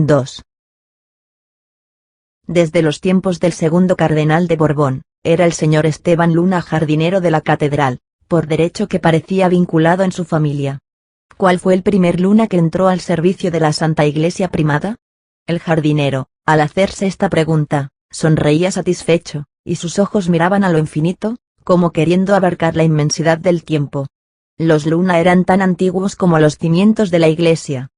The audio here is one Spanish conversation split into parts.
2. Desde los tiempos del segundo cardenal de Borbón, era el señor Esteban Luna jardinero de la catedral, por derecho que parecía vinculado en su familia. ¿Cuál fue el primer Luna que entró al servicio de la Santa Iglesia Primada? El jardinero, al hacerse esta pregunta, sonreía satisfecho, y sus ojos miraban a lo infinito, como queriendo abarcar la inmensidad del tiempo. Los Luna eran tan antiguos como los cimientos de la iglesia.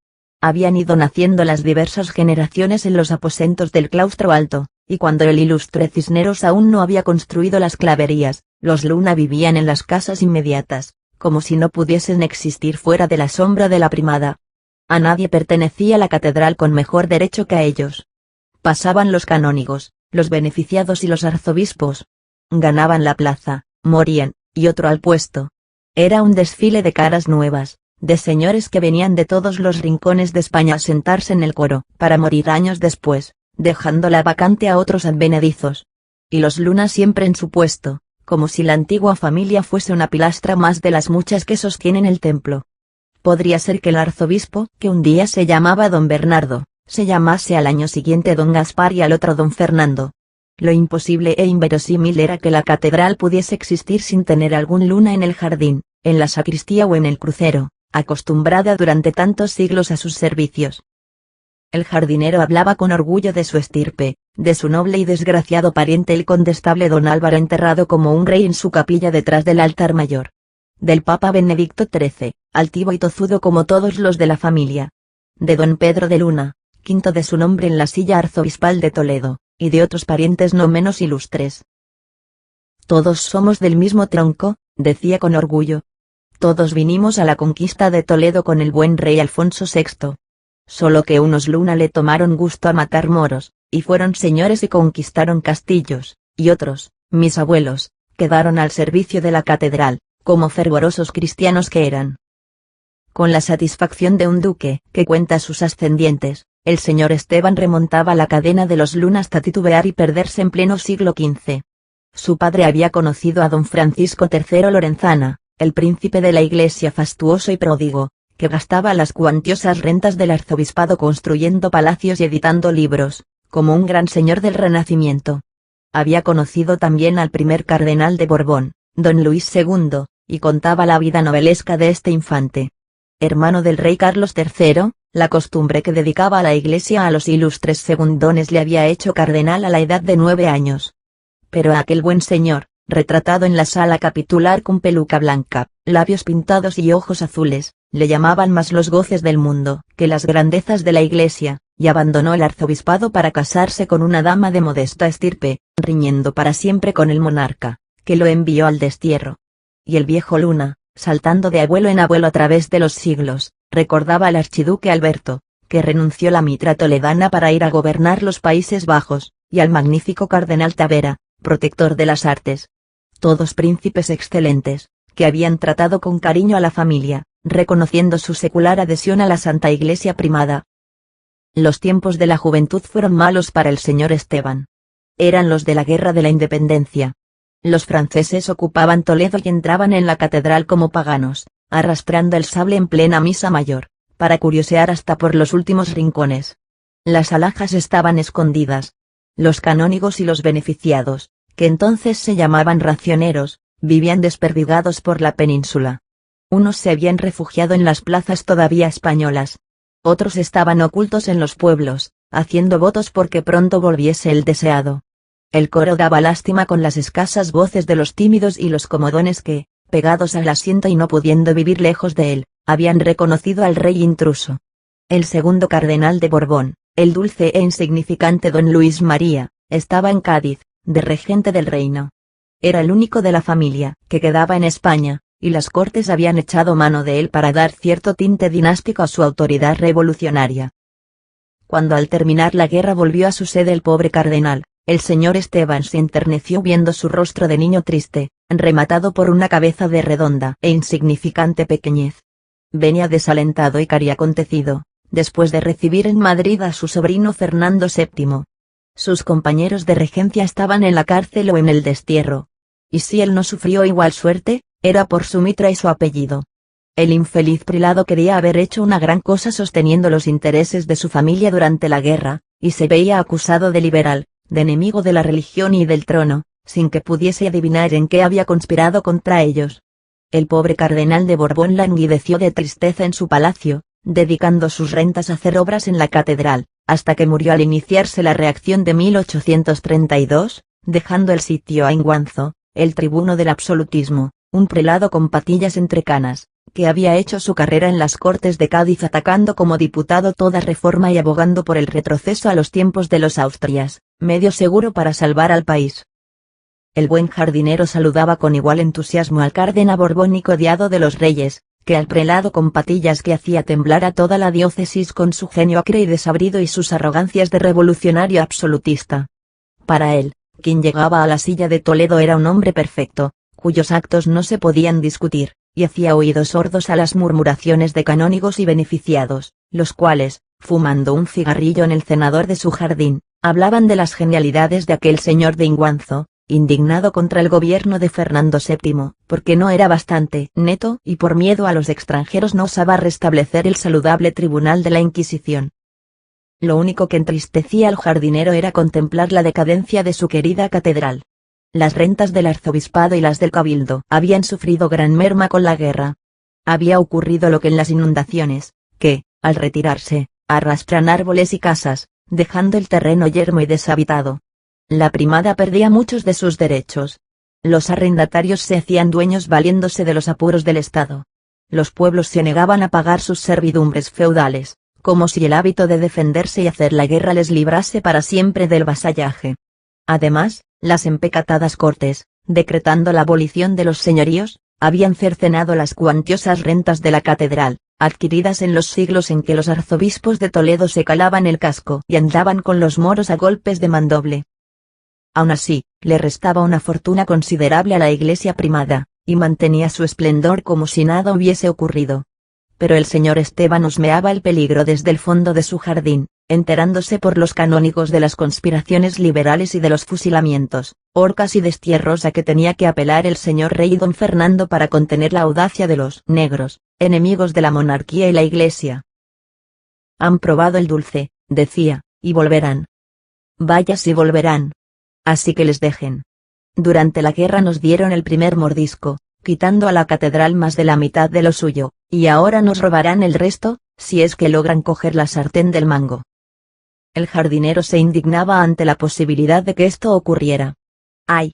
Habían ido naciendo las diversas generaciones en los aposentos del claustro alto, y cuando el ilustre Cisneros aún no había construido las claverías, los Luna vivían en las casas inmediatas, como si no pudiesen existir fuera de la sombra de la primada. A nadie pertenecía la catedral con mejor derecho que a ellos. Pasaban los canónigos, los beneficiados y los arzobispos. Ganaban la plaza, morían, y otro al puesto. Era un desfile de caras nuevas, de señores que venían de todos los rincones de España a sentarse en el coro, para morir años después, dejándola vacante a otros advenedizos. Y los Luna siempre en su puesto, como si la antigua familia fuese una pilastra más de las muchas que sostienen el templo. Podría ser que el arzobispo, que un día se llamaba don Bernardo, se llamase al año siguiente don Gaspar y al otro don Fernando. Lo imposible e inverosímil era que la catedral pudiese existir sin tener algún Luna en el jardín, en la sacristía o en el crucero, acostumbrada durante tantos siglos a sus servicios. El jardinero hablaba con orgullo de su estirpe, de su noble y desgraciado pariente el condestable don Álvaro enterrado como un rey en su capilla detrás del altar mayor. Del Papa Benedicto XIII, altivo y tozudo como todos los de la familia. De don Pedro de Luna, quinto de su nombre en la silla arzobispal de Toledo, y de otros parientes no menos ilustres. Todos somos del mismo tronco, decía con orgullo. Todos vinimos a la conquista de Toledo con el buen rey Alfonso VI. Solo que unos Luna le tomaron gusto a matar moros, y fueron señores y conquistaron castillos, y otros, mis abuelos, quedaron al servicio de la catedral, como fervorosos cristianos que eran. Con la satisfacción de un duque, que cuenta sus ascendientes, el señor Esteban remontaba la cadena de los Luna hasta titubear y perderse en pleno siglo XV. Su padre había conocido a don Francisco III Lorenzana, el príncipe de la iglesia fastuoso y pródigo, que gastaba las cuantiosas rentas del arzobispado construyendo palacios y editando libros, como un gran señor del Renacimiento. Había conocido también al primer cardenal de Borbón, don Luis II, y contaba la vida novelesca de este infante. Hermano del rey Carlos III, la costumbre que dedicaba a la iglesia a los ilustres segundones le había hecho cardenal a la edad de 9 años. Pero a aquel buen señor, retratado en la sala capitular con peluca blanca, labios pintados y ojos azules, le llamaban más los goces del mundo que las grandezas de la iglesia, y abandonó el arzobispado para casarse con una dama de modesta estirpe, riñendo para siempre con el monarca, que lo envió al destierro. Y el viejo Luna, saltando de abuelo en abuelo a través de los siglos, recordaba al archiduque Alberto, que renunció la mitra toledana para ir a gobernar los Países Bajos, y al magnífico cardenal Tavera, protector de las artes. Todos príncipes excelentes, que habían tratado con cariño a la familia, reconociendo su secular adhesión a la Santa Iglesia Primada. Los tiempos de la juventud fueron malos para el señor Esteban. Eran los de la Guerra de la Independencia. Los franceses ocupaban Toledo y entraban en la catedral como paganos, arrastrando el sable en plena misa mayor, para curiosear hasta por los últimos rincones. Las alhajas estaban escondidas. Los canónigos y los beneficiados, que entonces se llamaban racioneros, vivían desperdigados por la península. Unos se habían refugiado en las plazas todavía españolas. Otros estaban ocultos en los pueblos, haciendo votos porque pronto volviese el deseado. El coro daba lástima con las escasas voces de los tímidos y los comodones que, pegados al asiento y no pudiendo vivir lejos de él, habían reconocido al rey intruso. El segundo cardenal de Borbón, el dulce e insignificante don Luis María, estaba en Cádiz, de regente del reino. Era el único de la familia que quedaba en España, y las cortes habían echado mano de él para dar cierto tinte dinástico a su autoridad revolucionaria. Cuando al terminar la guerra volvió a su sede el pobre cardenal, el señor Esteban se enterneció viendo su rostro de niño triste, rematado por una cabeza de redonda e insignificante pequeñez. Venía desalentado y cariacontecido, después de recibir en Madrid a su sobrino Fernando VII. Sus compañeros de regencia estaban en la cárcel o en el destierro. Y si él no sufrió igual suerte, era por su mitra y su apellido. El infeliz prelado quería haber hecho una gran cosa sosteniendo los intereses de su familia durante la guerra, y se veía acusado de liberal, de enemigo de la religión y del trono, sin que pudiese adivinar en qué había conspirado contra ellos. El pobre cardenal de Borbón languideció de tristeza en su palacio, dedicando sus rentas a hacer obras en la catedral, hasta que murió al iniciarse la reacción de 1832, dejando el sitio a Inguanzo, el tribuno del absolutismo, un prelado con patillas entre canas, que había hecho su carrera en las Cortes de Cádiz atacando como diputado toda reforma y abogando por el retroceso a los tiempos de los Austrias, medio seguro para salvar al país. El buen jardinero saludaba con igual entusiasmo al cardenal borbónico odiado de los reyes, que al prelado con patillas que hacía temblar a toda la diócesis con su genio acre y desabrido y sus arrogancias de revolucionario absolutista. Para él, quien llegaba a la silla de Toledo era un hombre perfecto, cuyos actos no se podían discutir, y hacía oídos sordos a las murmuraciones de canónigos y beneficiados, los cuales, fumando un cigarrillo en el cenador de su jardín, hablaban de las genialidades de aquel señor de Inguanzo, indignado contra el gobierno de Fernando VII, porque no era bastante neto y por miedo a los extranjeros no osaba restablecer el saludable tribunal de la Inquisición. Lo único que entristecía al jardinero era contemplar la decadencia de su querida catedral. Las rentas del arzobispado y las del cabildo habían sufrido gran merma con la guerra. Había ocurrido lo que en las inundaciones, que, al retirarse, arrastran árboles y casas, dejando el terreno yermo y deshabitado. La primada perdía muchos de sus derechos. Los arrendatarios se hacían dueños valiéndose de los apuros del Estado. Los pueblos se negaban a pagar sus servidumbres feudales, como si el hábito de defenderse y hacer la guerra les librase para siempre del vasallaje. Además, las empecatadas Cortes, decretando la abolición de los señoríos, habían cercenado las cuantiosas rentas de la catedral, adquiridas en los siglos en que los arzobispos de Toledo se calaban el casco y andaban con los moros a golpes de mandoble. Aun así, le restaba una fortuna considerable a la iglesia primada, y mantenía su esplendor como si nada hubiese ocurrido. Pero el señor Esteban husmeaba el peligro desde el fondo de su jardín, enterándose por los canónigos de las conspiraciones liberales y de los fusilamientos, horcas y destierros a que tenía que apelar el señor rey don Fernando para contener la audacia de los negros, enemigos de la monarquía y la iglesia. Han probado el dulce, decía, y volverán. Vaya si volverán. Así que les dejen. Durante la guerra nos dieron el primer mordisco, quitando a la catedral más de la mitad de lo suyo, y ahora nos robarán el resto, si es que logran coger la sartén del mango. El jardinero se indignaba ante la posibilidad de que esto ocurriera. ¡Ay!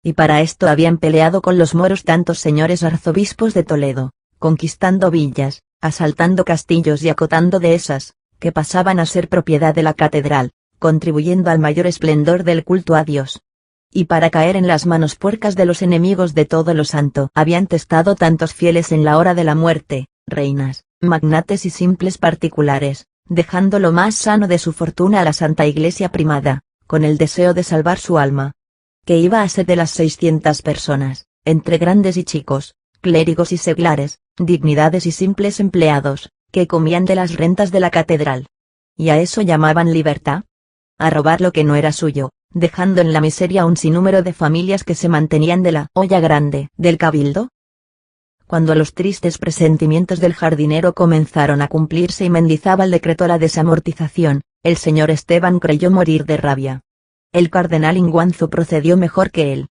Y para esto habían peleado con los moros tantos señores arzobispos de Toledo, conquistando villas, asaltando castillos y acotando dehesas, que pasaban a ser propiedad de la catedral, contribuyendo al mayor esplendor del culto a Dios. Y para caer en las manos puercas de los enemigos de todo lo santo habían testado tantos fieles en la hora de la muerte, reinas, magnates y simples particulares, dejando lo más sano de su fortuna a la Santa Iglesia primada, con el deseo de salvar su alma. Que iba a ser de las 600 personas, entre grandes y chicos, clérigos y seglares, dignidades y simples empleados, que comían de las rentas de la catedral. ¿Y a eso llamaban libertad? A robar lo que no era suyo, dejando en la miseria un sinnúmero de familias que se mantenían de la olla grande del cabildo. Cuando los tristes presentimientos del jardinero comenzaron a cumplirse y Mendizábal decretó la desamortización, el señor Esteban creyó morir de rabia. El cardenal Inguanzo procedió mejor que él.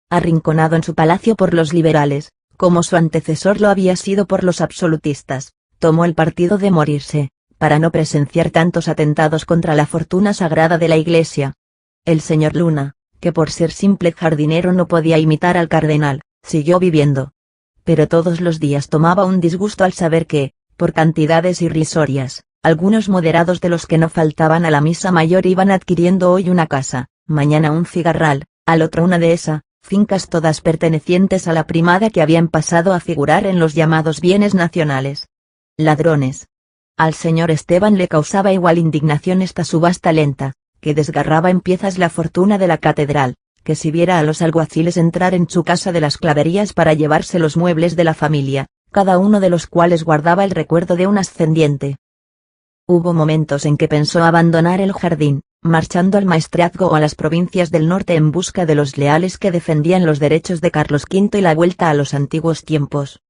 Arrinconado en su palacio por los liberales, como su antecesor lo había sido por los absolutistas, tomó el partido de morirse, para no presenciar tantos atentados contra la fortuna sagrada de la iglesia. El señor Luna, que por ser simple jardinero no podía imitar al cardenal, siguió viviendo. Pero todos los días tomaba un disgusto al saber que, por cantidades irrisorias, algunos moderados de los que no faltaban a la misa mayor iban adquiriendo hoy una casa, mañana un cigarral, al otro una dehesa, fincas todas pertenecientes a la primada que habían pasado a figurar en los llamados bienes nacionales. Ladrones. Al señor Esteban le causaba igual indignación esta subasta lenta, que desgarraba en piezas la fortuna de la catedral, que si viera a los alguaciles entrar en su casa de las claverías para llevarse los muebles de la familia, cada uno de los cuales guardaba el recuerdo de un ascendiente. Hubo momentos en que pensó abandonar el jardín, marchando al maestrazgo o a las provincias del norte en busca de los leales que defendían los derechos de Carlos V y la vuelta a los antiguos tiempos.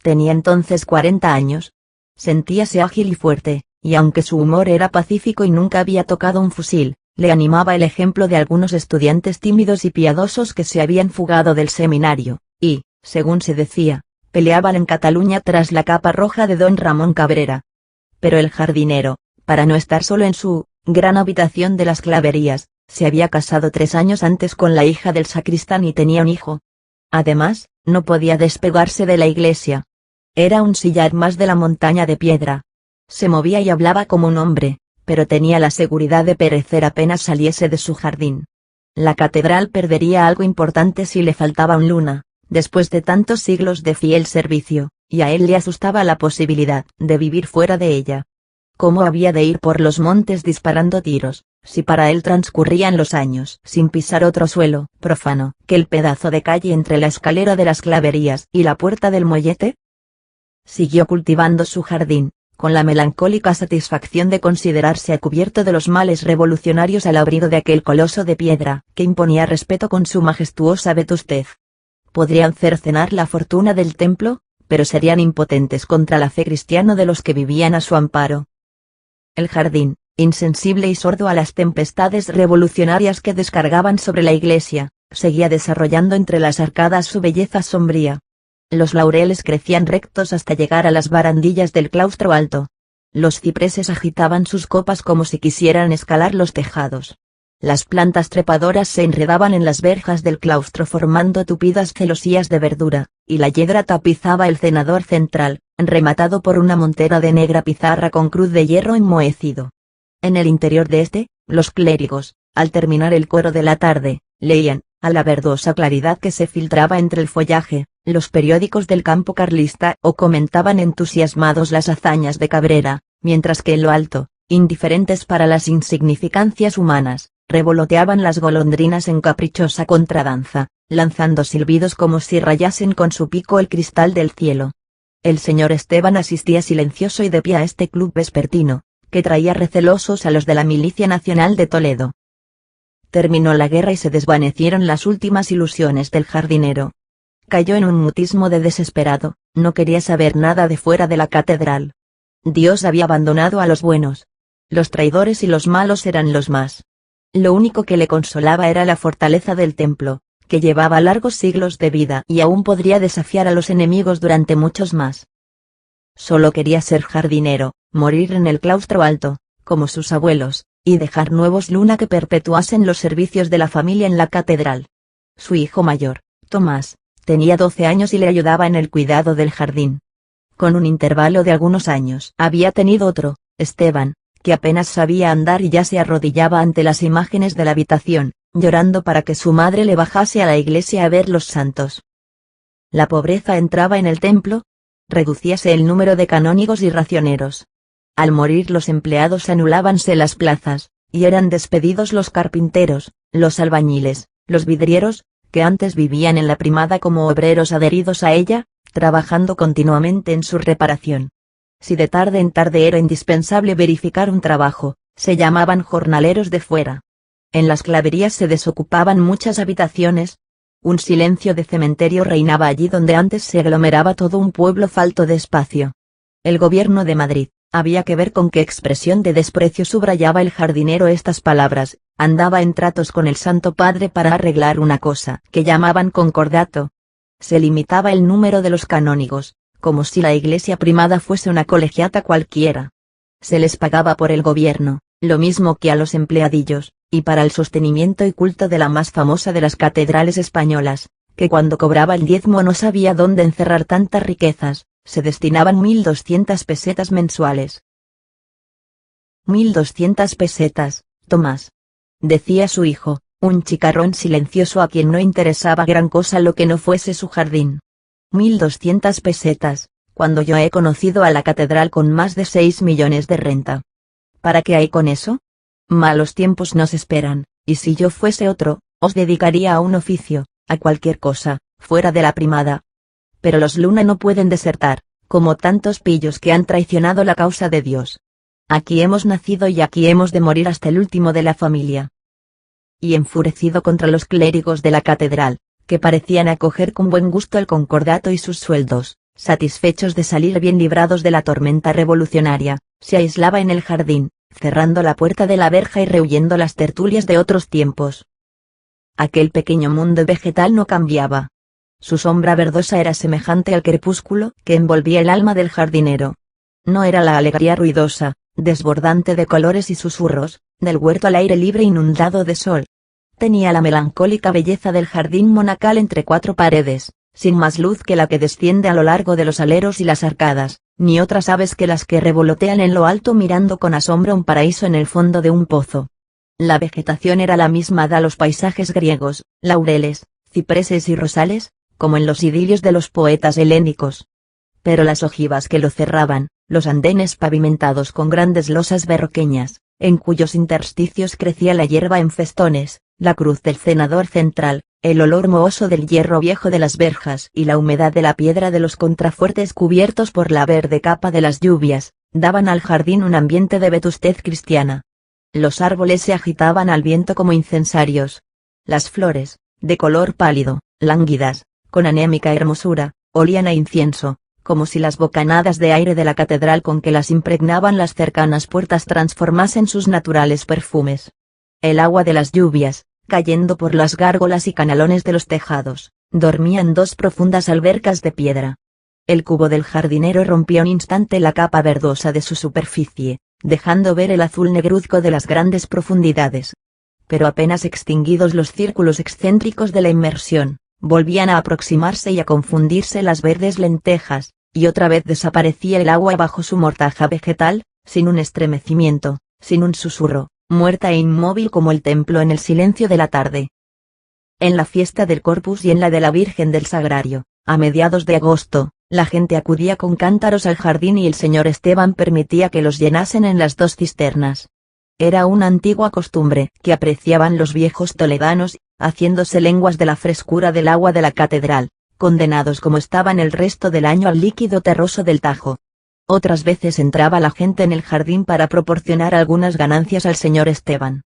Tenía entonces 40 años. Sentíase ágil y fuerte, y aunque su humor era pacífico y nunca había tocado un fusil, le animaba el ejemplo de algunos estudiantes tímidos y piadosos que se habían fugado del seminario, y, según se decía, peleaban en Cataluña tras la capa roja de don Ramón Cabrera. Pero el jardinero, para no estar solo en su gran habitación de las Claverías, se había casado 3 años antes con la hija del sacristán y tenía un hijo. Además, no podía despegarse de la iglesia. Era un sillar más de la montaña de piedra. Se movía y hablaba como un hombre, pero tenía la seguridad de perecer apenas saliese de su jardín. La catedral perdería algo importante si le faltaba un Luna, después de tantos siglos de fiel servicio, y a él le asustaba la posibilidad de vivir fuera de ella. ¿Cómo había de ir por los montes disparando tiros, si para él transcurrían los años sin pisar otro suelo profano que el pedazo de calle entre la escalera de las Claverías y la puerta del mollete? Siguió cultivando su jardín, con la melancólica satisfacción de considerarse a cubierto de los males revolucionarios al abrigo de aquel coloso de piedra que imponía respeto con su majestuosa vetustez. Podrían cercenar la fortuna del templo, pero serían impotentes contra la fe cristiana de los que vivían a su amparo. El jardín, insensible y sordo a las tempestades revolucionarias que descargaban sobre la iglesia, seguía desarrollando entre las arcadas su belleza sombría. Los laureles crecían rectos hasta llegar a las barandillas del claustro alto. Los cipreses agitaban sus copas como si quisieran escalar los tejados. Las plantas trepadoras se enredaban en las verjas del claustro formando tupidas celosías de verdura, y la yedra tapizaba el cenador central, rematado por una montera de negra pizarra con cruz de hierro enmohecido. En el interior de este, los clérigos, al terminar el coro de la tarde, leían, a la verdosa claridad que se filtraba entre el follaje, los periódicos del campo carlista o comentaban entusiasmados las hazañas de Cabrera, mientras que en lo alto, indiferentes para las insignificancias humanas, revoloteaban las golondrinas en caprichosa contradanza, lanzando silbidos como si rayasen con su pico el cristal del cielo. El señor Esteban asistía silencioso y de pie a este club vespertino, que traía recelosos a los de la Milicia Nacional de Toledo. Terminó la guerra y se desvanecieron las últimas ilusiones del jardinero. Cayó en un mutismo de desesperado, no quería saber nada de fuera de la catedral. Dios había abandonado a los buenos. Los traidores y los malos eran los más. Lo único que le consolaba era la fortaleza del templo, que llevaba largos siglos de vida y aún podría desafiar a los enemigos durante muchos más. Solo quería ser jardinero, morir en el claustro alto, como sus abuelos, y dejar nuevos Luna que perpetuasen los servicios de la familia en la catedral. Su hijo mayor, Tomás, tenía 12 años y le ayudaba en el cuidado del jardín. Con un intervalo de algunos años había tenido otro, Esteban, que apenas sabía andar y ya se arrodillaba ante las imágenes de la habitación, llorando para que su madre le bajase a la iglesia a ver los santos. La pobreza entraba en el templo, reducíase el número de canónigos y racioneros. Al morir los empleados anulábanse las plazas, y eran despedidos los carpinteros, los albañiles, los vidrieros, que antes vivían en la primada como obreros adheridos a ella, trabajando continuamente en su reparación. Si de tarde en tarde era indispensable verificar un trabajo, se llamaban jornaleros de fuera. En las Claverías se desocupaban muchas habitaciones. Un silencio de cementerio reinaba allí donde antes se aglomeraba todo un pueblo falto de espacio. El gobierno de Madrid, había que ver con qué expresión de desprecio subrayaba el jardinero estas palabras, andaba en tratos con el Santo Padre para arreglar una cosa que llamaban concordato. Se limitaba el número de los canónigos, como si la iglesia primada fuese una colegiata cualquiera. Se les pagaba por el gobierno, lo mismo que a los empleadillos, y para el sostenimiento y culto de la más famosa de las catedrales españolas, que cuando cobraba el diezmo no sabía dónde encerrar tantas riquezas, se destinaban 1.200 pesetas mensuales. 1.200 pesetas, Tomás, decía su hijo, un chicarrón silencioso a quien no interesaba gran cosa lo que no fuese su jardín. 1.200 pesetas, cuando yo he conocido a la catedral con más de 6 millones de renta. ¿Para qué hay con eso? Malos tiempos nos esperan, y si yo fuese otro, os dedicaría a un oficio, a cualquier cosa, fuera de la primada. Pero los Luna no pueden desertar, como tantos pillos que han traicionado la causa de Dios. Aquí hemos nacido y aquí hemos de morir hasta el último de la familia. Y enfurecido contra los clérigos de la catedral, que parecían acoger con buen gusto el concordato y sus sueldos, satisfechos de salir bien librados de la tormenta revolucionaria, se aislaba en el jardín, cerrando la puerta de la verja y rehuyendo las tertulias de otros tiempos. Aquel pequeño mundo vegetal no cambiaba. Su sombra verdosa era semejante al crepúsculo que envolvía el alma del jardinero. No era la alegría ruidosa, desbordante de colores y susurros, del huerto al aire libre inundado de sol. Tenía la melancólica belleza del jardín monacal entre cuatro paredes, sin más luz que la que desciende a lo largo de los aleros y las arcadas, ni otras aves que las que revolotean en lo alto mirando con asombro un paraíso en el fondo de un pozo. La vegetación era la misma de los paisajes griegos, laureles, cipreses y rosales, como en los idilios de los poetas helénicos. Pero las ojivas que lo cerraban, los andenes pavimentados con grandes losas berroqueñas, en cuyos intersticios crecía la hierba en festones, la cruz del cenador central, el olor mohoso del hierro viejo de las verjas y la humedad de la piedra de los contrafuertes cubiertos por la verde capa de las lluvias, daban al jardín un ambiente de vetustez cristiana. Los árboles se agitaban al viento como incensarios. Las flores, de color pálido, lánguidas, con anémica hermosura, olían a incienso, como si las bocanadas de aire de la catedral con que las impregnaban las cercanas puertas transformasen sus naturales perfumes. El agua de las lluvias, cayendo por las gárgolas y canalones de los tejados, dormía en dos profundas albercas de piedra. El cubo del jardinero rompía un instante la capa verdosa de su superficie, dejando ver el azul negruzco de las grandes profundidades. Pero apenas extinguidos los círculos excéntricos de la inmersión, volvían a aproximarse y a confundirse las verdes lentejas, y otra vez desaparecía el agua bajo su mortaja vegetal, sin un estremecimiento, sin un susurro, muerta e inmóvil como el templo en el silencio de la tarde. En la fiesta del Corpus y en la de la Virgen del Sagrario, a mediados de agosto, la gente acudía con cántaros al jardín y el señor Esteban permitía que los llenasen en las dos cisternas. Era una antigua costumbre que apreciaban los viejos toledanos, haciéndose lenguas de la frescura del agua de la catedral, condenados como estaban el resto del año al líquido terroso del Tajo. Otras veces entraba la gente en el jardín para proporcionar algunas ganancias al señor Esteban.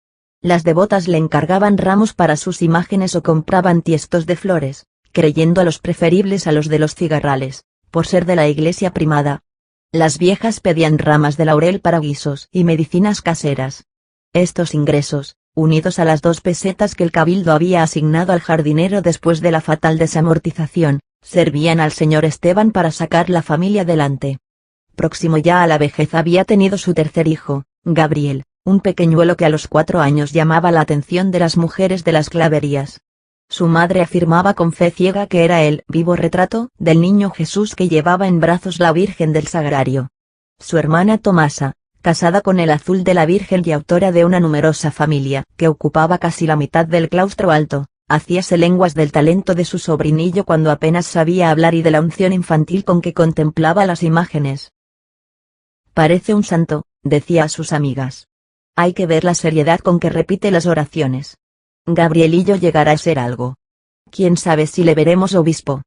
Las devotas le encargaban ramos para sus imágenes o compraban tiestos de flores, creyendo a los preferibles a los de los cigarrales, por ser de la iglesia primada. Las viejas pedían ramas de laurel para guisos y medicinas caseras. Estos ingresos, unidos a las 2 pesetas que el cabildo había asignado al jardinero después de la fatal desamortización, servían al señor Esteban para sacar la familia adelante. Próximo ya a la vejez había tenido su tercer hijo, Gabriel, un pequeñuelo que a los 4 años llamaba la atención de las mujeres de las claverías. Su madre afirmaba con fe ciega que era el vivo retrato del niño Jesús que llevaba en brazos la Virgen del Sagrario. Su hermana Tomasa, casada con el azul de la Virgen y autora de una numerosa familia que ocupaba casi la mitad del claustro alto, hacíase lenguas del talento de su sobrinillo cuando apenas sabía hablar y de la unción infantil con que contemplaba las imágenes. Parece un santo, decía a sus amigas. Hay que ver la seriedad con que repite las oraciones. Gabrielillo llegará a ser algo. Quién sabe si le veremos obispo.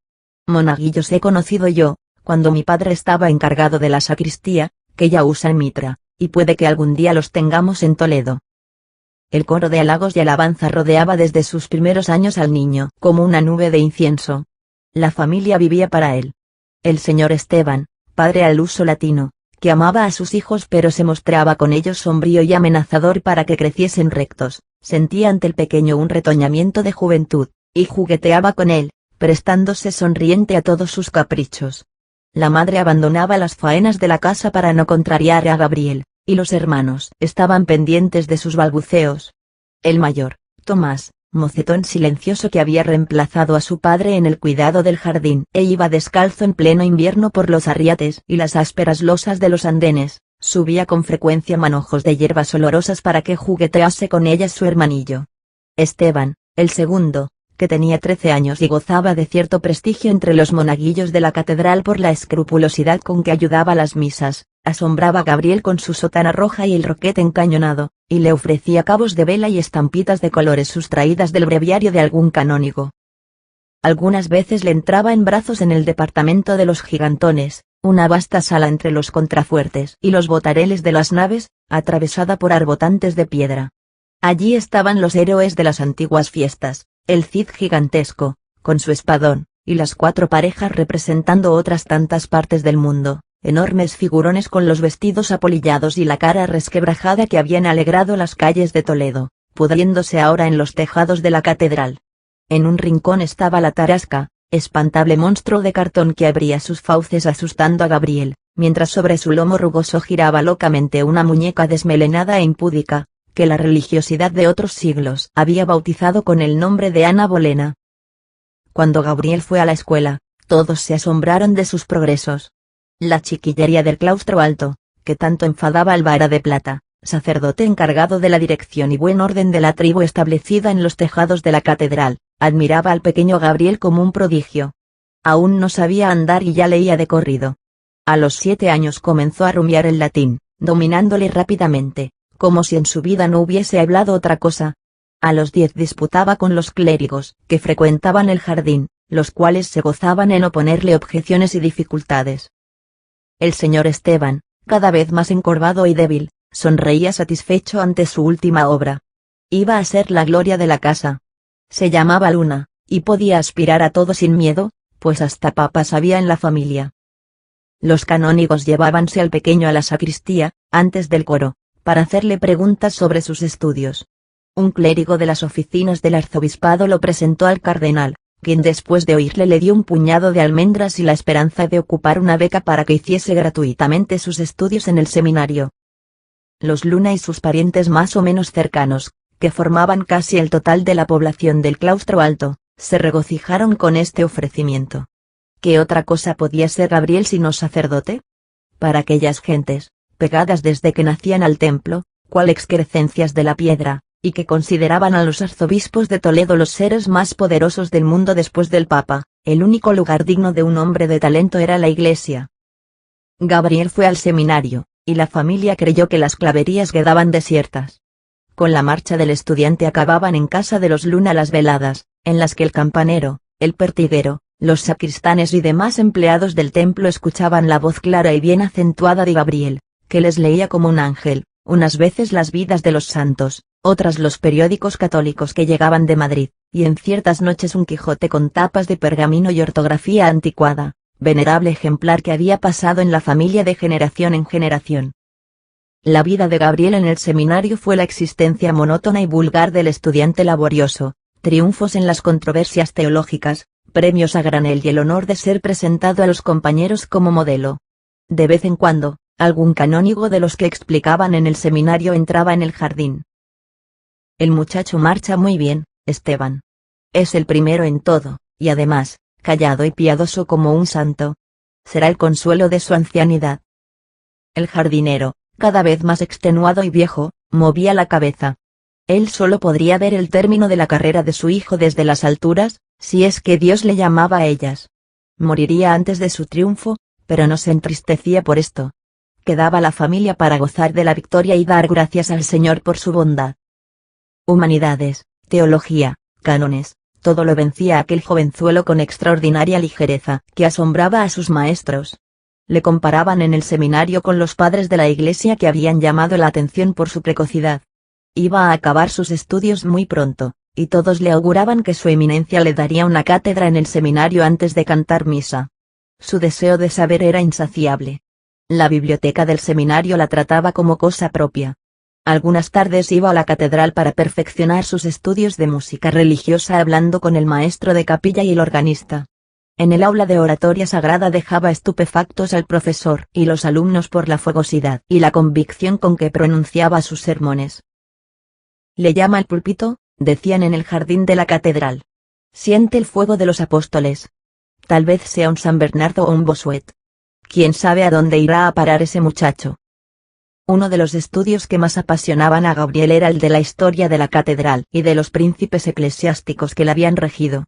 Monaguillos he conocido yo, cuando mi padre estaba encargado de la sacristía, que ya usan mitra, y puede que algún día los tengamos en Toledo. El coro de halagos y alabanza rodeaba desde sus primeros años al niño como una nube de incienso. La familia vivía para él. El señor Esteban, padre al uso latino, que amaba a sus hijos pero se mostraba con ellos sombrío y amenazador para que creciesen rectos, sentía ante el pequeño un retoñamiento de juventud, y jugueteaba con él, prestándose sonriente a todos sus caprichos. La madre abandonaba las faenas de la casa para no contrariar a Gabriel, y los hermanos estaban pendientes de sus balbuceos. El mayor, Tomás, mocetón silencioso que había reemplazado a su padre en el cuidado del jardín e iba descalzo en pleno invierno por los arriates y las ásperas losas de los andenes, subía con frecuencia manojos de hierbas olorosas para que juguetease con ellas su hermanillo. Esteban, el segundo, que tenía 13 años y gozaba de cierto prestigio entre los monaguillos de la catedral por la escrupulosidad con que ayudaba a las misas, asombraba a Gabriel con su sotana roja y el roquete encañonado, y le ofrecía cabos de vela y estampitas de colores sustraídas del breviario de algún canónigo. Algunas veces le entraba en brazos en el departamento de los gigantones, una vasta sala entre los contrafuertes y los botareles de las naves, atravesada por arbotantes de piedra. Allí estaban los héroes de las antiguas fiestas, el Cid gigantesco, con su espadón, y las 4 parejas representando otras tantas partes del mundo, enormes figurones con los vestidos apolillados y la cara resquebrajada que habían alegrado las calles de Toledo, pudriéndose ahora en los tejados de la catedral. En un rincón estaba la tarasca, espantable monstruo de cartón que abría sus fauces asustando a Gabriel, mientras sobre su lomo rugoso giraba locamente una muñeca desmelenada e impúdica, que la religiosidad de otros siglos había bautizado con el nombre de Ana Bolena. Cuando Gabriel fue a la escuela, todos se asombraron de sus progresos. La chiquillería del claustro alto, que tanto enfadaba al Vara de Plata, sacerdote encargado de la dirección y buen orden de la tribu establecida en los tejados de la catedral, admiraba al pequeño Gabriel como un prodigio. Aún no sabía andar y ya leía de corrido. A los 7 años comenzó a rumiar el latín, dominándole rápidamente, como si en su vida no hubiese hablado otra cosa. A los 10 disputaba con los clérigos que frecuentaban el jardín, los cuales se gozaban en oponerle objeciones y dificultades. El señor Esteban, cada vez más encorvado y débil, sonreía satisfecho ante su última obra. Iba a ser la gloria de la casa. Se llamaba Luna, y podía aspirar a todo sin miedo, pues hasta papas había en la familia. Los canónigos llevábanse al pequeño a la sacristía, antes del coro, para hacerle preguntas sobre sus estudios. Un clérigo de las oficinas del arzobispado lo presentó al cardenal, quien después de oírle le dio un puñado de almendras y la esperanza de ocupar una beca para que hiciese gratuitamente sus estudios en el seminario. Los Luna y sus parientes más o menos cercanos, que formaban casi el total de la población del claustro alto, se regocijaron con este ofrecimiento. ¿Qué otra cosa podía ser Gabriel sino sacerdote? Para aquellas gentes, pegadas desde que nacían al templo, cual excrecencias de la piedra, y que consideraban a los arzobispos de Toledo los seres más poderosos del mundo después del Papa, el único lugar digno de un hombre de talento era la iglesia. Gabriel fue al seminario, y la familia creyó que las claverías quedaban desiertas. Con la marcha del estudiante acababan en casa de los Luna las veladas, en las que el campanero, el pertiguero, los sacristanes y demás empleados del templo escuchaban la voz clara y bien acentuada de Gabriel, que les leía como un ángel, unas veces las vidas de los santos, otras los periódicos católicos que llegaban de Madrid, y en ciertas noches un Quijote con tapas de pergamino y ortografía anticuada, venerable ejemplar que había pasado en la familia de generación en generación. La vida de Gabriel en el seminario fue la existencia monótona y vulgar del estudiante laborioso, triunfos en las controversias teológicas, premios a granel y el honor de ser presentado a los compañeros como modelo. De vez en cuando, algún canónigo de los que explicaban en el seminario entraba en el jardín. El muchacho marcha muy bien, Esteban. Es el primero en todo, y además, callado y piadoso como un santo. Será el consuelo de su ancianidad. El jardinero, cada vez más extenuado y viejo, movía la cabeza. Él solo podría ver el término de la carrera de su hijo desde las alturas, si es que Dios le llamaba a ellas. Moriría antes de su triunfo, pero no se entristecía por esto. Quedaba la familia para gozar de la victoria y dar gracias al Señor por su bondad. Humanidades, teología, cánones, todo lo vencía aquel jovenzuelo con extraordinaria ligereza, que asombraba a sus maestros. Le comparaban en el seminario con los padres de la Iglesia que habían llamado la atención por su precocidad. Iba a acabar sus estudios muy pronto, y todos le auguraban que su eminencia le daría una cátedra en el seminario antes de cantar misa. Su deseo de saber era insaciable. La biblioteca del seminario la trataba como cosa propia. Algunas tardes iba a la catedral para perfeccionar sus estudios de música religiosa hablando con el maestro de capilla y el organista. En el aula de oratoria sagrada dejaba estupefactos al profesor y los alumnos por la fogosidad y la convicción con que pronunciaba sus sermones. «Le llama al púlpito», decían en el jardín de la catedral. «Siente el fuego de los apóstoles. Tal vez sea un San Bernardo o un Bossuet. ¿Quién sabe a dónde irá a parar ese muchacho?». Uno de los estudios que más apasionaban a Gabriel era el de la historia de la catedral y de los príncipes eclesiásticos que la habían regido.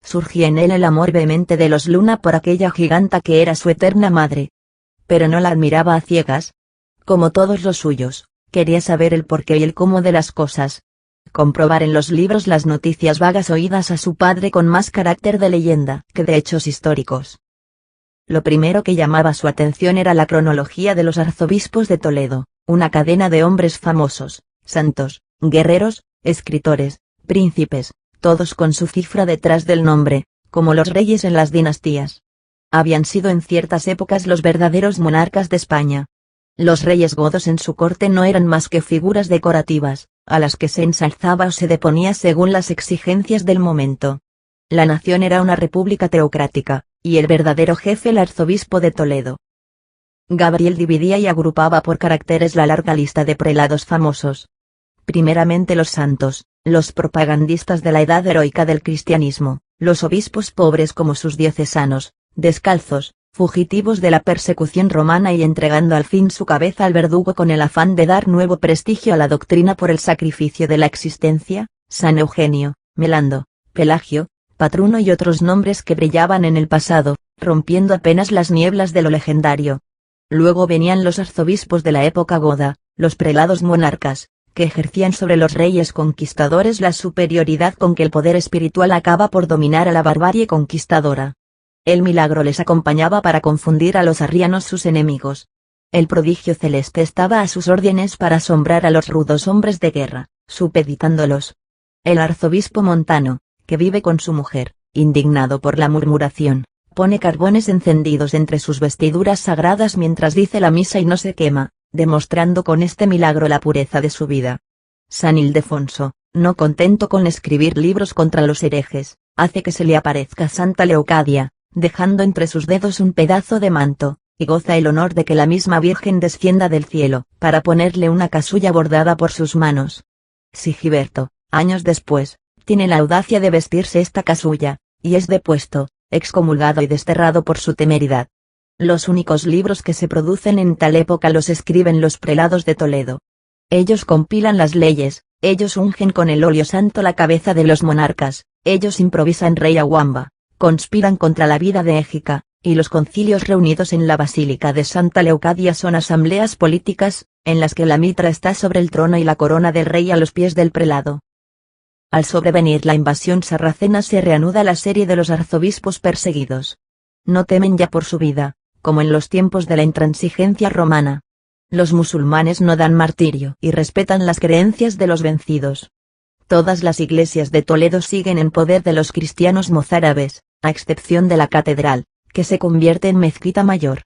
Surgía en él el amor vehemente de los Luna por aquella giganta que era su eterna madre. Pero no la admiraba a ciegas. Como todos los suyos, quería saber el porqué y el cómo de las cosas. Comprobar en los libros las noticias vagas oídas a su padre con más carácter de leyenda que de hechos históricos. Lo primero que llamaba su atención era la cronología de los arzobispos de Toledo, una cadena de hombres famosos, santos, guerreros, escritores, príncipes, todos con su cifra detrás del nombre, como los reyes en las dinastías. Habían sido en ciertas épocas los verdaderos monarcas de España. Los reyes godos en su corte no eran más que figuras decorativas, a las que se ensalzaba o se deponía según las exigencias del momento. La nación era una república teocrática, y el verdadero jefe el arzobispo de Toledo. Gabriel dividía y agrupaba por caracteres la larga lista de prelados famosos. Primeramente los santos, los propagandistas de la edad heroica del cristianismo, los obispos pobres como sus diocesanos, descalzos, fugitivos de la persecución romana y entregando al fin su cabeza al verdugo con el afán de dar nuevo prestigio a la doctrina por el sacrificio de la existencia, San Eugenio, Melando, Pelagio, Patruno y otros nombres que brillaban en el pasado, rompiendo apenas las nieblas de lo legendario. Luego venían los arzobispos de la época goda, los prelados monarcas, que ejercían sobre los reyes conquistadores la superioridad con que el poder espiritual acaba por dominar a la barbarie conquistadora. El milagro les acompañaba para confundir a los arrianos sus enemigos. El prodigio celeste estaba a sus órdenes para asombrar a los rudos hombres de guerra, supeditándolos. El arzobispo montano, que vive con su mujer, indignado por la murmuración, pone carbones encendidos entre sus vestiduras sagradas mientras dice la misa y no se quema, demostrando con este milagro la pureza de su vida. San Ildefonso, no contento con escribir libros contra los herejes, hace que se le aparezca Santa Leocadia, dejando entre sus dedos un pedazo de manto, y goza el honor de que la misma Virgen descienda del cielo, para ponerle una casulla bordada por sus manos. Sigiberto, años después, tiene la audacia de vestirse esta casulla, y es depuesto, excomulgado y desterrado por su temeridad. Los únicos libros que se producen en tal época los escriben los prelados de Toledo. Ellos compilan las leyes, ellos ungen con el óleo santo la cabeza de los monarcas, ellos improvisan rey Aguamba, conspiran contra la vida de Égica, y los concilios reunidos en la Basílica de Santa Leocadia son asambleas políticas, en las que la mitra está sobre el trono y la corona del rey a los pies del prelado. Al sobrevenir la invasión sarracena se reanuda la serie de los arzobispos perseguidos. No temen ya por su vida, como en los tiempos de la intransigencia romana. Los musulmanes no dan martirio y respetan las creencias de los vencidos. Todas las iglesias de Toledo siguen en poder de los cristianos mozárabes, a excepción de la catedral, que se convierte en mezquita mayor.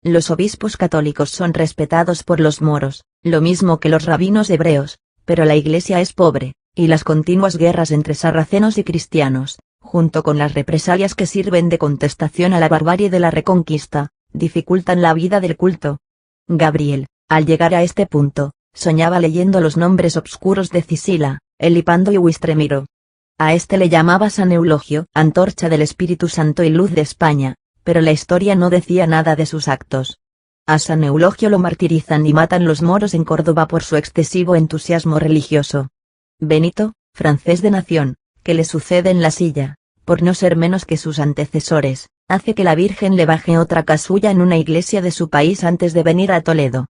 Los obispos católicos son respetados por los moros, lo mismo que los rabinos hebreos, pero la iglesia es pobre, y las continuas guerras entre sarracenos y cristianos, junto con las represalias que sirven de contestación a la barbarie de la Reconquista, dificultan la vida del culto. Gabriel, al llegar a este punto, soñaba leyendo los nombres obscuros de Cisila, Elipando y Huistremiro. A este le llamaba San Eulogio, antorcha del Espíritu Santo y luz de España, pero la historia no decía nada de sus actos. A San Eulogio lo martirizan y matan los moros en Córdoba por su excesivo entusiasmo religioso. Benito, francés de nación, que le sucede en la silla, por no ser menos que sus antecesores, hace que la Virgen le baje otra casulla en una iglesia de su país antes de venir a Toledo.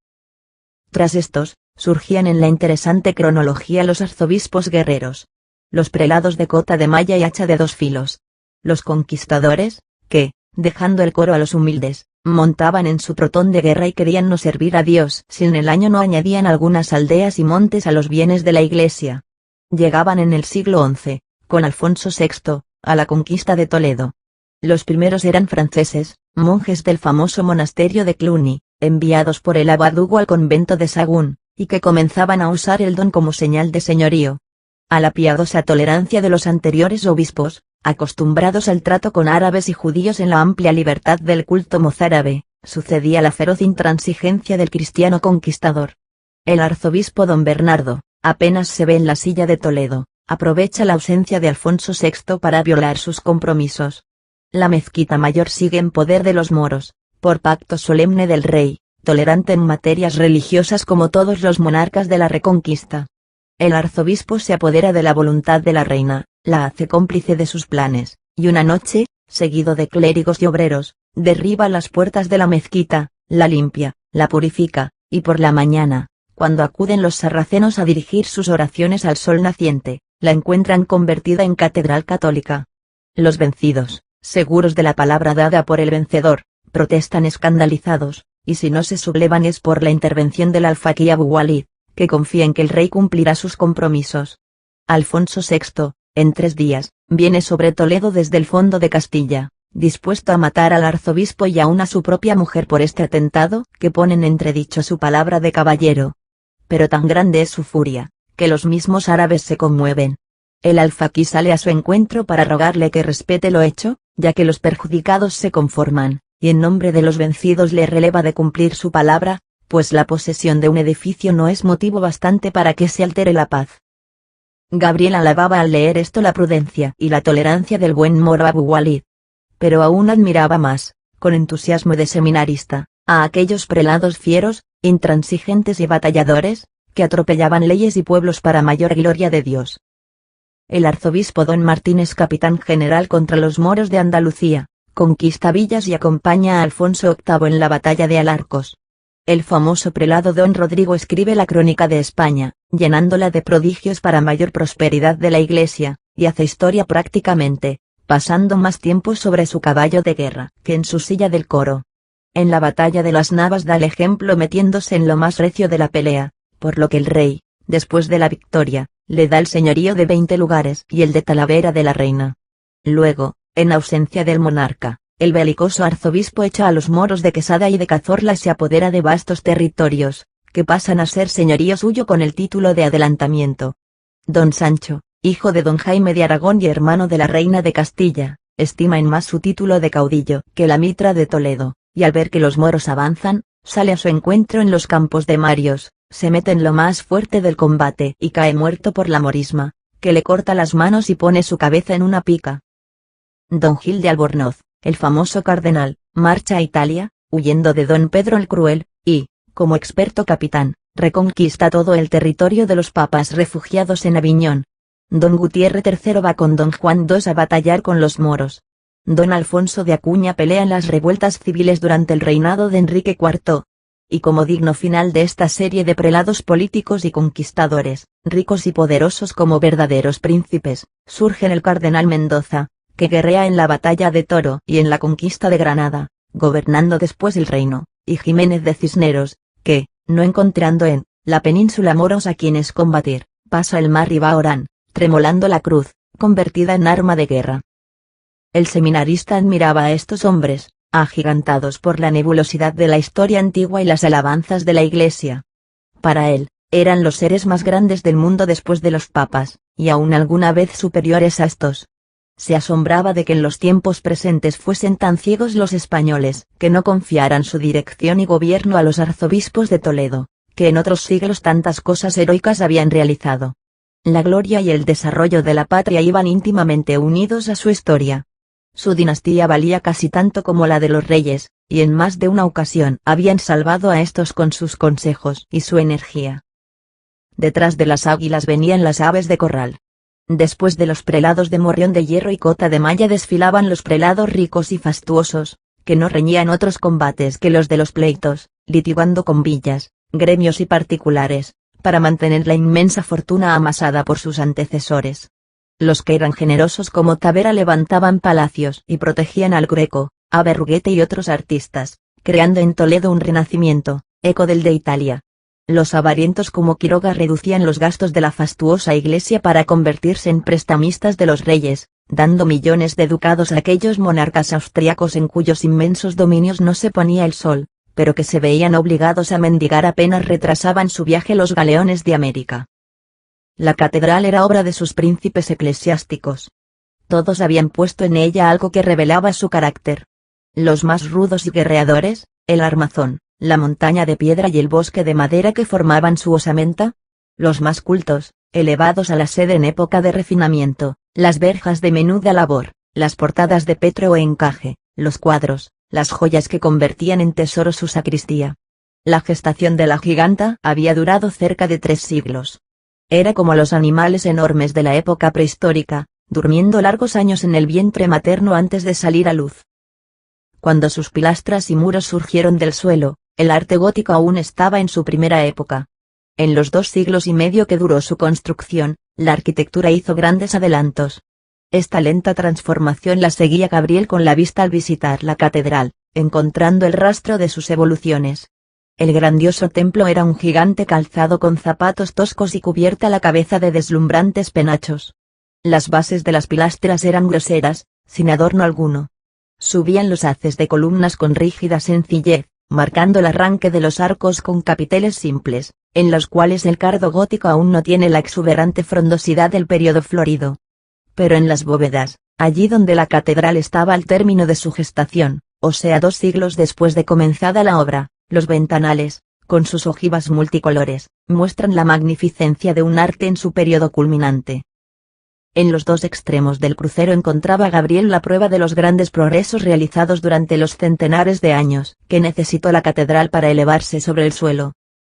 Tras estos, surgían en la interesante cronología los arzobispos guerreros, los prelados de cota de malla y hacha de dos filos, los conquistadores, que, dejando el coro a los humildes, montaban en su trotón de guerra y querían no servir a Dios si en el año no añadían algunas aldeas y montes a los bienes de la iglesia. Llegaban en el siglo XI, con Alfonso VI, a la conquista de Toledo. Los primeros eran franceses, monjes del famoso monasterio de Cluny, enviados por el abad Hugo al convento de Sagún, y que comenzaban a usar el don como señal de señorío. A la piadosa tolerancia de los anteriores obispos, acostumbrados al trato con árabes y judíos en la amplia libertad del culto mozárabe, sucedía la feroz intransigencia del cristiano conquistador. El arzobispo don Bernardo, apenas se ve en la silla de Toledo, aprovecha la ausencia de Alfonso VI para violar sus compromisos. La mezquita mayor sigue en poder de los moros, por pacto solemne del rey, tolerante en materias religiosas como todos los monarcas de la Reconquista. El arzobispo se apodera de la voluntad de la reina, la hace cómplice de sus planes, y una noche, seguido de clérigos y obreros, derriba las puertas de la mezquita, la limpia, la purifica, y por la mañana, cuando acuden los sarracenos a dirigir sus oraciones al sol naciente, la encuentran convertida en catedral católica. Los vencidos, seguros de la palabra dada por el vencedor, protestan escandalizados, y si no se sublevan es por la intervención del alfaquí Abu Walid, que confía en que el rey cumplirá sus compromisos. Alfonso VI, en 3 días, viene sobre Toledo desde el fondo de Castilla, dispuesto a matar al arzobispo y aún a su propia mujer por este atentado, que pone en entredicho su palabra de caballero. Pero tan grande es su furia, que los mismos árabes se conmueven. El alfaquí sale a su encuentro para rogarle que respete lo hecho, ya que los perjudicados se conforman, y en nombre de los vencidos le releva de cumplir su palabra, pues la posesión de un edificio no es motivo bastante para que se altere la paz. Gabriel alababa al leer esto la prudencia y la tolerancia del buen moro Abu Walid. Pero aún admiraba más, con entusiasmo de seminarista, a aquellos prelados fieros, intransigentes y batalladores, que atropellaban leyes y pueblos para mayor gloria de Dios. El arzobispo don Martín es capitán general contra los moros de Andalucía, conquista villas y acompaña a Alfonso VIII en la batalla de Alarcos. El famoso prelado don Rodrigo escribe la crónica de España, llenándola de prodigios para mayor prosperidad de la Iglesia, y hace historia prácticamente, pasando más tiempo sobre su caballo de guerra que en su silla del coro. En la batalla de las Navas da el ejemplo metiéndose en lo más recio de la pelea, por lo que el rey, después de la victoria, le da el señorío de 20 lugares y el de Talavera de la Reina. Luego, en ausencia del monarca, el belicoso arzobispo echa a los moros de Quesada y de Cazorla y se apodera de vastos territorios, que pasan a ser señorío suyo con el título de adelantamiento. Don Sancho, hijo de don Jaime de Aragón y hermano de la reina de Castilla, estima en más su título de caudillo que la mitra de Toledo, y al ver que los moros avanzan, sale a su encuentro en los campos de Marios, se mete en lo más fuerte del combate y cae muerto por la morisma, que le corta las manos y pone su cabeza en una pica. Don Gil de Albornoz, el famoso cardenal, marcha a Italia, huyendo de don Pedro el Cruel, y, como experto capitán, reconquista todo el territorio de los papas refugiados en Aviñón. Don Gutiérrez III va con don Juan II a batallar con los moros. Don Alfonso de Acuña pelea en las revueltas civiles durante el reinado de Enrique IV. Y como digno final de esta serie de prelados políticos y conquistadores, ricos y poderosos como verdaderos príncipes, surgen el cardenal Mendoza, que guerrea en la batalla de Toro y en la conquista de Granada, gobernando después el reino, y Jiménez de Cisneros, que, no encontrando en la península moros a quienes combatir, pasa el mar y va a Orán, tremolando la cruz, convertida en arma de guerra. El seminarista admiraba a estos hombres, agigantados por la nebulosidad de la historia antigua y las alabanzas de la Iglesia. Para él, eran los seres más grandes del mundo después de los papas, y aún alguna vez superiores a estos. Se asombraba de que en los tiempos presentes fuesen tan ciegos los españoles, que no confiaran su dirección y gobierno a los arzobispos de Toledo, que en otros siglos tantas cosas heroicas habían realizado. La gloria y el desarrollo de la patria iban íntimamente unidos a su historia. Su dinastía valía casi tanto como la de los reyes, y en más de una ocasión habían salvado a estos con sus consejos y su energía. Detrás de las águilas venían las aves de corral. Después de los prelados de Morrión de Hierro y Cota de Malla desfilaban los prelados ricos y fastuosos, que no reñían otros combates que los de los pleitos, litigando con villas, gremios y particulares, para mantener la inmensa fortuna amasada por sus antecesores. Los que eran generosos como Tavera levantaban palacios y protegían al Greco, a Berruguete y otros artistas, creando en Toledo un renacimiento, eco del de Italia. Los avarientos como Quiroga reducían los gastos de la fastuosa iglesia para convertirse en prestamistas de los reyes, dando millones de ducados a aquellos monarcas austriacos en cuyos inmensos dominios no se ponía el sol, pero que se veían obligados a mendigar apenas retrasaban su viaje los galeones de América. La catedral era obra de sus príncipes eclesiásticos. Todos habían puesto en ella algo que revelaba su carácter. Los más rudos y guerreadores, el armazón, la montaña de piedra y el bosque de madera que formaban su osamenta. Los más cultos, elevados a la sede en época de refinamiento, las verjas de menuda labor, las portadas de petro o encaje, los cuadros, las joyas que convertían en tesoro su sacristía. La gestación de la giganta había durado cerca de 3 siglos. Era como los animales enormes de la época prehistórica, durmiendo largos años en el vientre materno antes de salir a luz. Cuando sus pilastras y muros surgieron del suelo, el arte gótico aún estaba en su primera época. En los 2 siglos y medio que duró su construcción, la arquitectura hizo grandes adelantos. Esta lenta transformación la seguía Gabriel con la vista al visitar la catedral, encontrando el rastro de sus evoluciones. El grandioso templo era un gigante calzado con zapatos toscos y cubierta la cabeza de deslumbrantes penachos. Las bases de las pilastras eran groseras, sin adorno alguno. Subían los haces de columnas con rígida sencillez, marcando el arranque de los arcos con capiteles simples, en los cuales el cardo gótico aún no tiene la exuberante frondosidad del período florido. Pero en las bóvedas, allí donde la catedral estaba al término de su gestación, o sea 2 siglos después de comenzada la obra, los ventanales, con sus ojivas multicolores, muestran la magnificencia de un arte en su período culminante. En los 2 extremos del crucero encontraba Gabriel la prueba de los grandes progresos realizados durante los centenares de años que necesitó la catedral para elevarse sobre el suelo.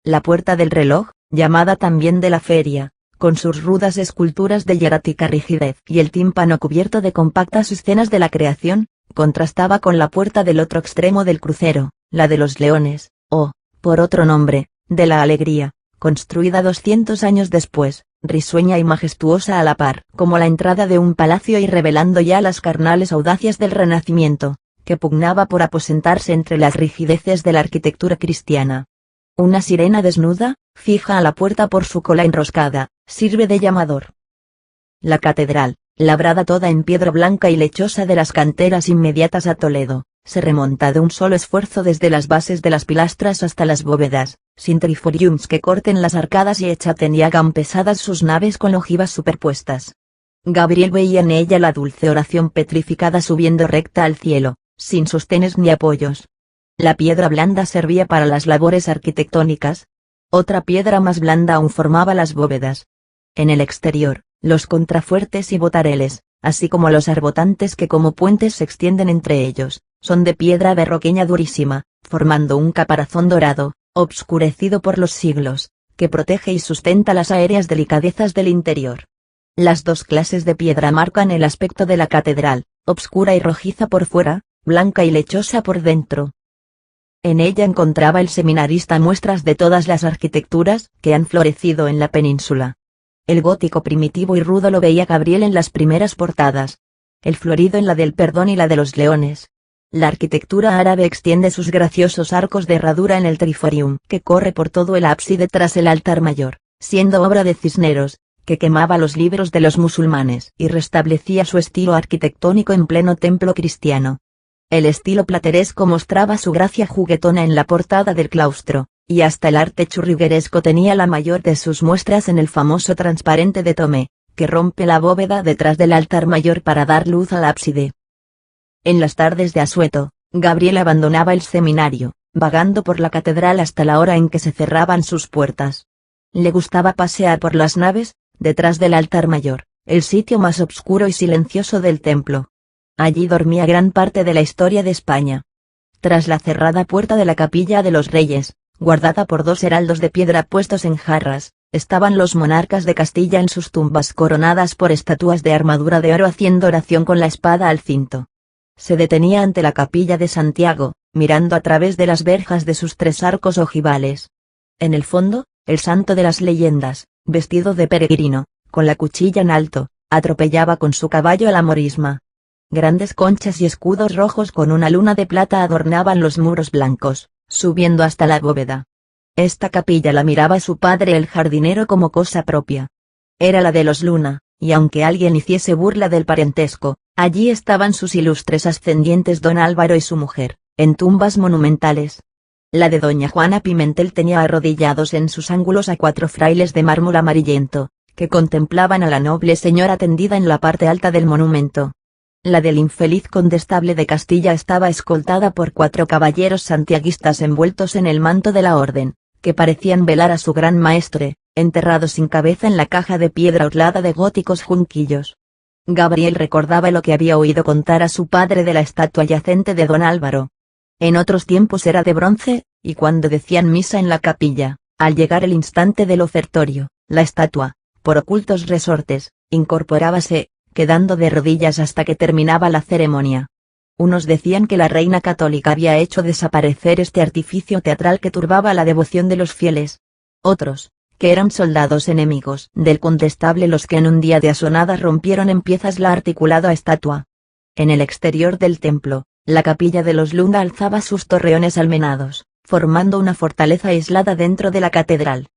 La puerta del reloj, llamada también de la feria, con sus rudas esculturas de hierática rigidez y el tímpano cubierto de compactas escenas de la creación, contrastaba con la puerta del otro extremo del crucero, la de los leones, o, por otro nombre, de la alegría, construida 200 años después, risueña y majestuosa a la par, como la entrada de un palacio y revelando ya las carnales audacias del Renacimiento, que pugnaba por aposentarse entre las rigideces de la arquitectura cristiana. Una sirena desnuda, fija a la puerta por su cola enroscada, sirve de llamador. La catedral, labrada toda en piedra blanca y lechosa de las canteras inmediatas a Toledo, se remonta de un solo esfuerzo desde las bases de las pilastras hasta las bóvedas, sin triforiums que corten las arcadas y echaten y hagan pesadas sus naves con ojivas superpuestas. Gabriel veía en ella la dulce oración petrificada subiendo recta al cielo, sin sostenes ni apoyos. La piedra blanda servía para las labores arquitectónicas. Otra piedra más blanda aún formaba las bóvedas. En el exterior, los contrafuertes y botareles, así como los arbotantes que como puentes se extienden entre ellos, son de piedra berroqueña durísima, formando un caparazón dorado, obscurecido por los siglos, que protege y sustenta las aéreas delicadezas del interior. Las 2 clases de piedra marcan el aspecto de la catedral, obscura y rojiza por fuera, blanca y lechosa por dentro. En ella encontraba el seminarista muestras de todas las arquitecturas que han florecido en la península. El gótico primitivo y rudo lo veía Gabriel en las primeras portadas. El florido en la del Perdón y la de los Leones. La arquitectura árabe extiende sus graciosos arcos de herradura en el triforium que corre por todo el ábside tras el altar mayor, siendo obra de Cisneros, que quemaba los libros de los musulmanes y restablecía su estilo arquitectónico en pleno templo cristiano. El estilo plateresco mostraba su gracia juguetona en la portada del claustro, y hasta el arte churrigueresco tenía la mayor de sus muestras en el famoso transparente de Tomé, que rompe la bóveda detrás del altar mayor para dar luz al ábside. En las tardes de asueto, Gabriel abandonaba el seminario, vagando por la catedral hasta la hora en que se cerraban sus puertas. Le gustaba pasear por las naves, detrás del altar mayor, el sitio más oscuro y silencioso del templo. Allí dormía gran parte de la historia de España. Tras la cerrada puerta de la capilla de los Reyes, guardada por 2 heraldos de piedra puestos en jarras, estaban los monarcas de Castilla en sus tumbas coronadas por estatuas de armadura de oro haciendo oración con la espada al cinto. Se detenía ante la capilla de Santiago, mirando a través de las verjas de sus 3 arcos ojivales. En el fondo, el santo de las leyendas, vestido de peregrino, con la cuchilla en alto, atropellaba con su caballo a la morisma. Grandes conchas y escudos rojos con una luna de plata adornaban los muros blancos, subiendo hasta la bóveda. Esta capilla la miraba su padre el jardinero como cosa propia. Era la de los Luna, y aunque alguien hiciese burla del parentesco, allí estaban sus ilustres ascendientes don Álvaro y su mujer, en tumbas monumentales. La de doña Juana Pimentel tenía arrodillados en sus ángulos a 4 frailes de mármol amarillento, que contemplaban a la noble señora tendida en la parte alta del monumento. La del infeliz condestable de Castilla estaba escoltada por 4 caballeros santiaguistas envueltos en el manto de la orden, que parecían velar a su gran maestre, enterrado sin cabeza en la caja de piedra orlada de góticos junquillos. Gabriel recordaba lo que había oído contar a su padre de la estatua yacente de don Álvaro. En otros tiempos era de bronce, y cuando decían misa en la capilla, al llegar el instante del ofertorio, la estatua, por ocultos resortes, incorporábase, quedando de rodillas hasta que terminaba la ceremonia. Unos decían que la reina católica había hecho desaparecer este artificio teatral que turbaba la devoción de los fieles. Otros, que eran soldados enemigos del condestable los que en un día de asonada rompieron en piezas la articulada estatua. En el exterior del templo, la capilla de los Luna alzaba sus torreones almenados, formando una fortaleza aislada dentro de la catedral.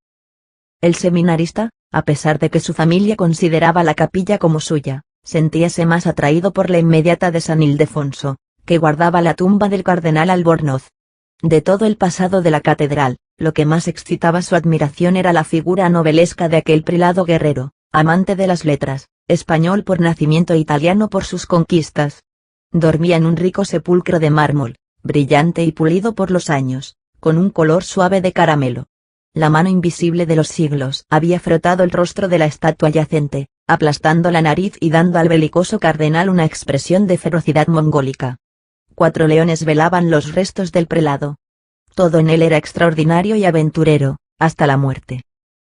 El seminarista, A pesar de que su familia consideraba la capilla como suya, sentíase más atraído por la inmediata de San Ildefonso, que guardaba la tumba del cardenal Albornoz. De todo el pasado de la catedral, lo que más excitaba su admiración era la figura novelesca de aquel prelado guerrero, amante de las letras, español por nacimiento e italiano por sus conquistas. Dormía en un rico sepulcro de mármol, brillante y pulido por los años, con un color suave de caramelo. La mano invisible de los siglos había frotado el rostro de la estatua yacente, aplastando la nariz y dando al belicoso cardenal una expresión de ferocidad mongólica. 4 leones velaban los restos del prelado. Todo en él era extraordinario y aventurero, hasta la muerte.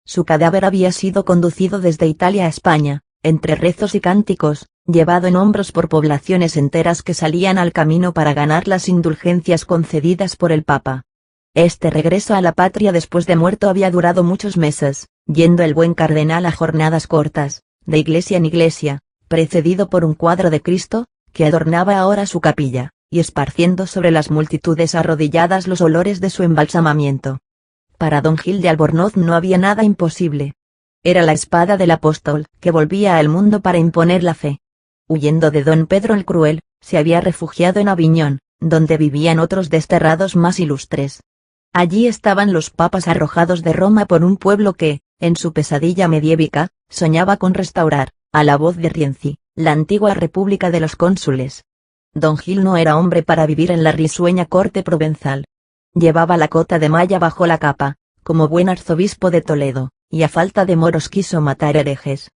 Su cadáver había sido conducido desde Italia a España, entre rezos y cánticos, llevado en hombros por poblaciones enteras que salían al camino para ganar las indulgencias concedidas por el Papa. Este regreso a la patria después de muerto había durado muchos meses, yendo el buen cardenal a jornadas cortas, de iglesia en iglesia, precedido por un cuadro de Cristo, que adornaba ahora su capilla, y esparciendo sobre las multitudes arrodilladas los olores de su embalsamamiento. Para don Gil de Albornoz no había nada imposible. Era la espada del apóstol, que volvía al mundo para imponer la fe. Huyendo de don Pedro el Cruel, se había refugiado en Aviñón, donde vivían otros desterrados más ilustres. Allí estaban los papas arrojados de Roma por un pueblo que, en su pesadilla mediévica, soñaba con restaurar, a la voz de Rienzi, la antigua república de los cónsules. Don Gil no era hombre para vivir en la risueña corte provenzal. Llevaba la cota de malla bajo la capa, como buen arzobispo de Toledo, y a falta de moros quiso matar herejes.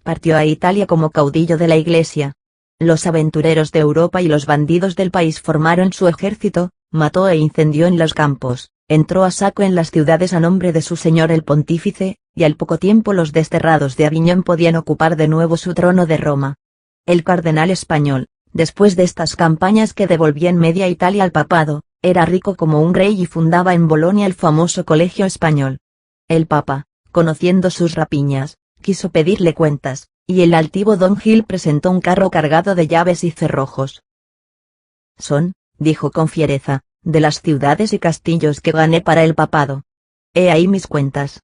Partió a Italia como caudillo de la Iglesia. Los aventureros de Europa y los bandidos del país formaron su ejército, mató e incendió en los campos, entró a saco en las ciudades a nombre de su señor el pontífice, y al poco tiempo los desterrados de Aviñón podían ocupar de nuevo su trono de Roma. El cardenal español, después de estas campañas que devolvían media Italia al papado, era rico como un rey y fundaba en Bolonia el famoso Colegio Español. El Papa, conociendo sus rapiñas, quiso pedirle cuentas, y el altivo don Gil presentó un carro cargado de llaves y cerrojos. Son, dijo con fiereza, de las ciudades y castillos que gané para el papado. He ahí mis cuentas.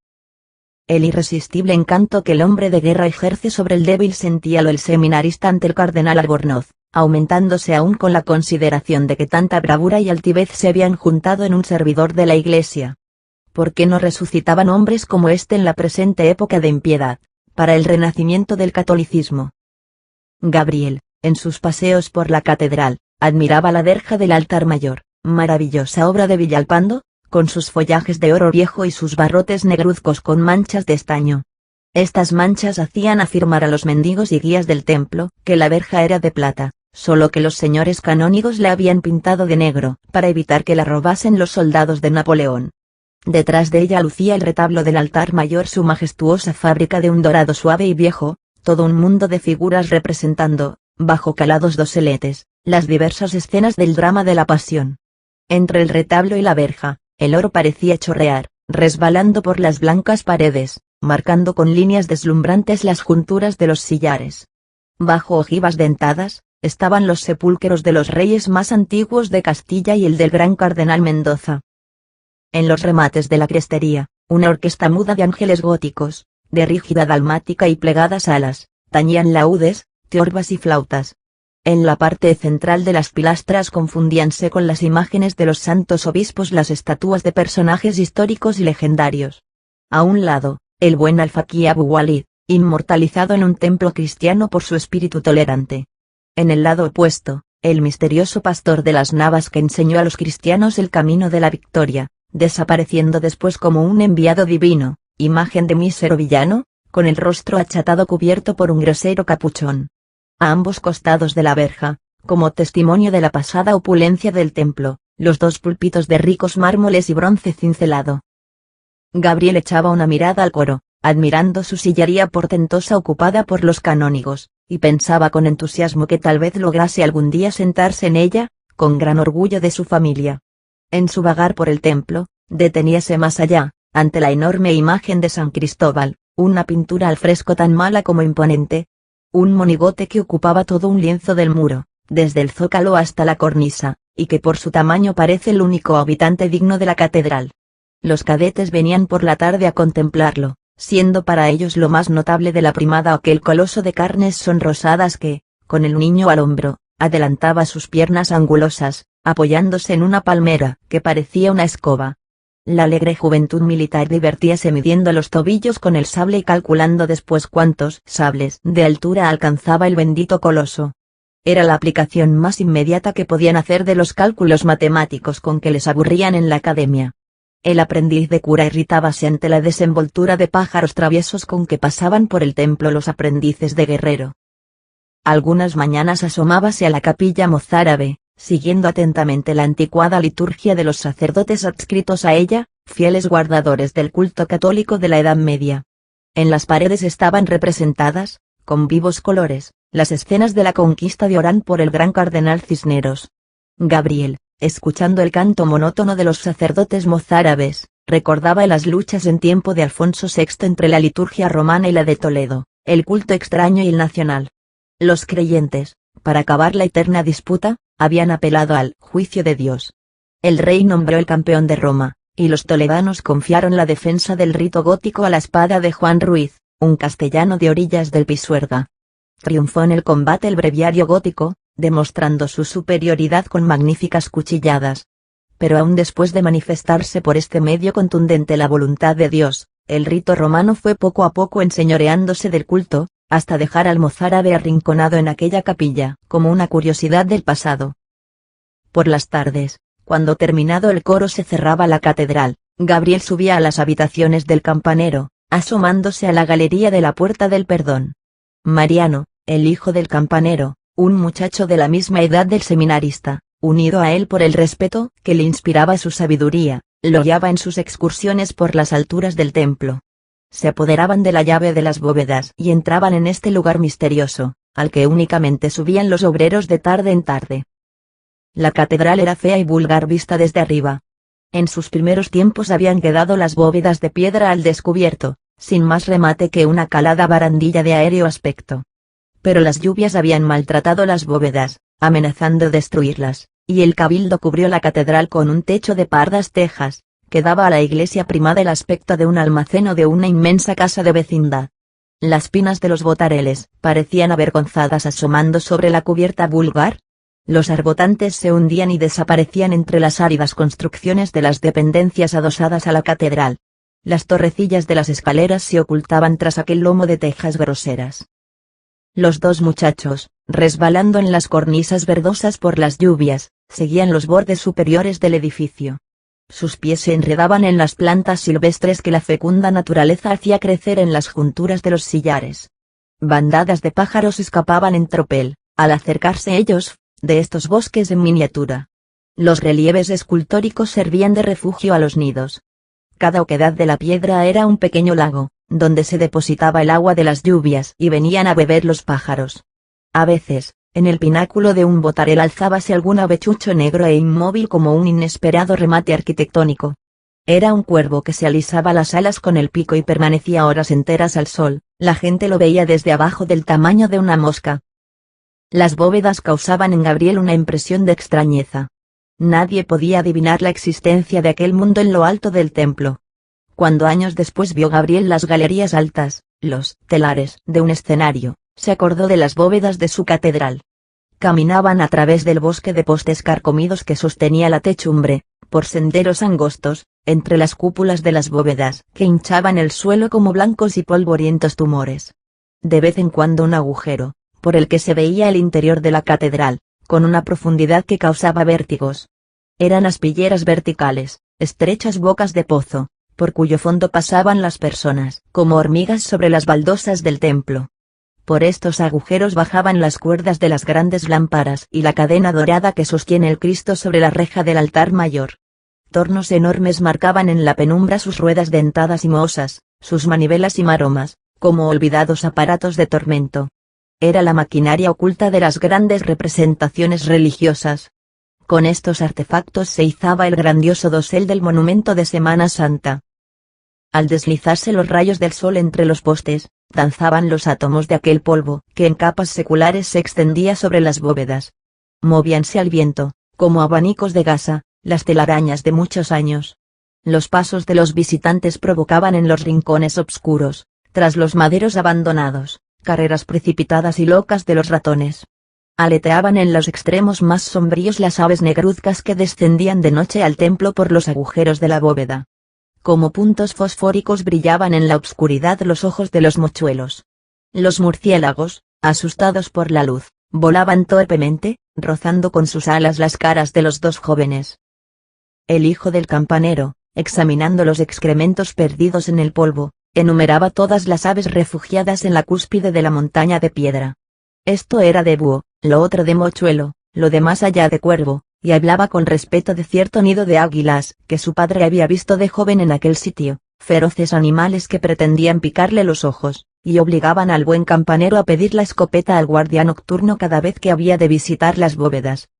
El irresistible encanto que el hombre de guerra ejerce sobre el débil sentíalo el seminarista ante el cardenal Albornoz, aumentándose aún con la consideración de que tanta bravura y altivez se habían juntado en un servidor de la Iglesia. ¿Por qué no resucitaban hombres como este en la presente época de impiedad, para el renacimiento del catolicismo? Gabriel, en sus paseos por la catedral, admiraba la verja del altar mayor, maravillosa obra de Villalpando, con sus follajes de oro viejo y sus barrotes negruzcos con manchas de estaño. Estas manchas hacían afirmar a los mendigos y guías del templo que la verja era de plata, solo que los señores canónigos la habían pintado de negro, para evitar que la robasen los soldados de Napoleón. Detrás de ella lucía el retablo del altar mayor, su majestuosa fábrica de un dorado suave y viejo, todo un mundo de figuras representando, bajo calados doseletes, las diversas escenas del drama de la pasión. Entre el retablo y la verja, el oro parecía chorrear, resbalando por las blancas paredes, marcando con líneas deslumbrantes las junturas de los sillares. Bajo ojivas dentadas, estaban los sepulcros de los reyes más antiguos de Castilla y el del gran cardenal Mendoza. En los remates de la crestería, una orquesta muda de ángeles góticos, de rígida dalmática y plegadas alas, tañían laúdes, teorbas y flautas. En la parte central de las pilastras confundíanse con las imágenes de los santos obispos las estatuas de personajes históricos y legendarios. A un lado, el buen alfaquí Abu Walid, inmortalizado en un templo cristiano por su espíritu tolerante. En el lado opuesto, el misterioso pastor de las Navas que enseñó a los cristianos el camino de la victoria, desapareciendo después como un enviado divino, imagen de mísero villano, con el rostro achatado cubierto por un grosero capuchón. A ambos costados de la verja, como testimonio de la pasada opulencia del templo, los dos púlpitos de ricos mármoles y bronce cincelado. Gabriel echaba una mirada al coro, admirando su sillería portentosa ocupada por los canónigos, y pensaba con entusiasmo que tal vez lograse algún día sentarse en ella, con gran orgullo de su familia. En su vagar por el templo, deteníase más allá, ante la enorme imagen de San Cristóbal, una pintura al fresco tan mala como imponente. Un monigote que ocupaba todo un lienzo del muro, desde el zócalo hasta la cornisa, y que por su tamaño parece el único habitante digno de la catedral. Los cadetes venían por la tarde a contemplarlo, siendo para ellos lo más notable de la primada aquel coloso de carnes sonrosadas que, con el niño al hombro, adelantaba sus piernas angulosas, apoyándose en una palmera que parecía una escoba. La alegre juventud militar divertíase midiendo los tobillos con el sable y calculando después cuántos sables de altura alcanzaba el bendito coloso. Era la aplicación más inmediata que podían hacer de los cálculos matemáticos con que les aburrían en la academia. El aprendiz de cura irritábase ante la desenvoltura de pájaros traviesos con que pasaban por el templo los aprendices de guerrero. Algunas mañanas asomábase a la capilla mozárabe, siguiendo atentamente la anticuada liturgia de los sacerdotes adscritos a ella, fieles guardadores del culto católico de la Edad Media. En las paredes estaban representadas, con vivos colores, las escenas de la conquista de Orán por el gran cardenal Cisneros. Gabriel, escuchando el canto monótono de los sacerdotes mozárabes, recordaba las luchas en tiempo de Alfonso VI entre la liturgia romana y la de Toledo, el culto extraño y el nacional. Los creyentes, para acabar la eterna disputa, habían apelado al juicio de Dios. El rey nombró el campeón de Roma, y los toledanos confiaron la defensa del rito gótico a la espada de Juan Ruiz, un castellano de orillas del Pisuerga. Triunfó en el combate el breviario gótico, demostrando su superioridad con magníficas cuchilladas. Pero aún después de manifestarse por este medio contundente la voluntad de Dios, el rito romano fue poco a poco enseñoreándose del culto, hasta dejar al mozárabe arrinconado en aquella capilla, como una curiosidad del pasado. Por las tardes, cuando terminado el coro se cerraba la catedral, Gabriel subía a las habitaciones del campanero, asomándose a la galería de la Puerta del Perdón. Mariano, el hijo del campanero, un muchacho de la misma edad del seminarista, unido a él por el respeto que le inspiraba su sabiduría, lo guiaba en sus excursiones por las alturas del templo. Se apoderaban de la llave de las bóvedas y entraban en este lugar misterioso, al que únicamente subían los obreros de tarde en tarde. La catedral era fea y vulgar vista desde arriba. En sus primeros tiempos habían quedado las bóvedas de piedra al descubierto, sin más remate que una calada barandilla de aéreo aspecto. Pero las lluvias habían maltratado las bóvedas, amenazando destruirlas, y el cabildo cubrió la catedral con un techo de pardas tejas, que daba a la iglesia primada el aspecto de un almacén o de una inmensa casa de vecindad. Las pinas de los botareles parecían avergonzadas asomando sobre la cubierta vulgar. Los arbotantes se hundían y desaparecían entre las áridas construcciones de las dependencias adosadas a la catedral. Las torrecillas de las escaleras se ocultaban tras aquel lomo de tejas groseras. Los dos muchachos, resbalando en las cornisas verdosas por las lluvias, seguían los bordes superiores del edificio. Sus pies se enredaban en las plantas silvestres que la fecunda naturaleza hacía crecer en las junturas de los sillares. Bandadas de pájaros escapaban en tropel, al acercarse ellos, de estos bosques en miniatura. Los relieves escultóricos servían de refugio a los nidos. Cada oquedad de la piedra era un pequeño lago, donde se depositaba el agua de las lluvias y venían a beber los pájaros. A veces, en el pináculo de un botarel alzábase algún avechucho negro e inmóvil como un inesperado remate arquitectónico. Era un cuervo que se alisaba las alas con el pico y permanecía horas enteras al sol, la gente lo veía desde abajo del tamaño de una mosca. Las bóvedas causaban en Gabriel una impresión de extrañeza. Nadie podía adivinar la existencia de aquel mundo en lo alto del templo. Cuando años después vio Gabriel las galerías altas, los telares de un escenario, se acordó de las bóvedas de su catedral. Caminaban a través del bosque de postes carcomidos que sostenía la techumbre, por senderos angostos, entre las cúpulas de las bóvedas que hinchaban el suelo como blancos y polvorientos tumores. De vez en cuando un agujero, por el que se veía el interior de la catedral, con una profundidad que causaba vértigos. Eran aspilleras verticales, estrechas bocas de pozo, por cuyo fondo pasaban las personas como hormigas sobre las baldosas del templo. Por estos agujeros bajaban las cuerdas de las grandes lámparas y la cadena dorada que sostiene el Cristo sobre la reja del altar mayor. Tornos enormes marcaban en la penumbra sus ruedas dentadas y mohosas, sus manivelas y maromas, como olvidados aparatos de tormento. Era la maquinaria oculta de las grandes representaciones religiosas. Con estos artefactos se izaba el grandioso dosel del monumento de Semana Santa. Al deslizarse los rayos del sol entre los postes, danzaban los átomos de aquel polvo que en capas seculares se extendía sobre las bóvedas. Movíanse al viento, como abanicos de gasa, las telarañas de muchos años. Los pasos de los visitantes provocaban en los rincones oscuros, tras los maderos abandonados, carreras precipitadas y locas de los ratones. Aleteaban en los extremos más sombríos las aves negruzcas que descendían de noche al templo por los agujeros de la bóveda. Como puntos fosfóricos brillaban en la obscuridad los ojos de los mochuelos. Los murciélagos, asustados por la luz, volaban torpemente, rozando con sus alas las caras de los dos jóvenes. El hijo del campanero, examinando los excrementos perdidos en el polvo, enumeraba todas las aves refugiadas en la cúspide de la montaña de piedra. Esto era de búho, lo otro de mochuelo, lo demás allá de cuervo, y hablaba con respeto de cierto nido de águilas que su padre había visto de joven en aquel sitio, feroces animales que pretendían picarle los ojos, y obligaban al buen campanero a pedir la escopeta al guardia nocturno cada vez que había de visitar las bóvedas.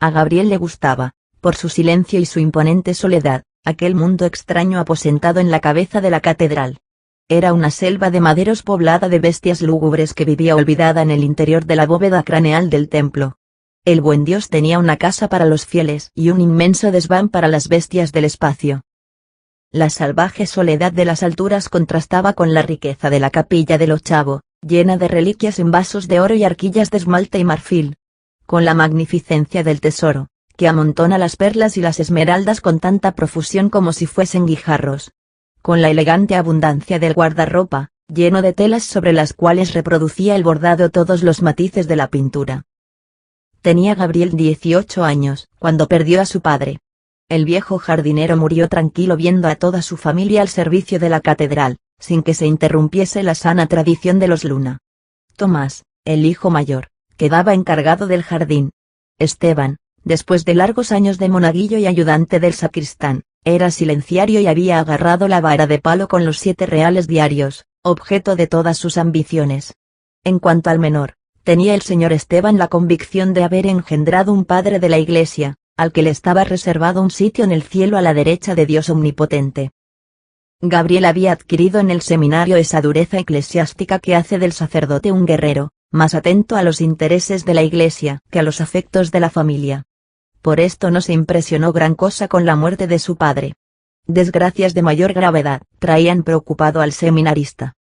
A Gabriel le gustaba, por su silencio y su imponente soledad, aquel mundo extraño aposentado en la cabeza de la catedral. Era una selva de maderos poblada de bestias lúgubres que vivía olvidada en el interior de la bóveda craneal del templo. El buen Dios tenía una casa para los fieles y un inmenso desván para las bestias del espacio. La salvaje soledad de las alturas contrastaba con la riqueza de la capilla del Ochavo, llena de reliquias en vasos de oro y arquillas de esmalte y marfil. Con la magnificencia del tesoro, que amontona las perlas y las esmeraldas con tanta profusión como si fuesen guijarros. Con la elegante abundancia del guardarropa, lleno de telas sobre las cuales reproducía el bordado todos los matices de la pintura. Tenía Gabriel 18 años, cuando perdió a su padre. El viejo jardinero murió tranquilo viendo a toda su familia al servicio de la catedral, sin que se interrumpiese la sana tradición de los Luna. Tomás, el hijo mayor, quedaba encargado del jardín. Esteban, después de largos años de monaguillo y ayudante del sacristán, era silenciario y había agarrado la vara de palo con los 7 reales diarios, objeto de todas sus ambiciones. En cuanto al menor, tenía el señor Esteban la convicción de haber engendrado un padre de la Iglesia, al que le estaba reservado un sitio en el cielo a la derecha de Dios omnipotente. Gabriel había adquirido en el seminario esa dureza eclesiástica que hace del sacerdote un guerrero, más atento a los intereses de la Iglesia que a los afectos de la familia. Por esto no se impresionó gran cosa con la muerte de su padre. Desgracias de mayor gravedad traían preocupado al seminarista.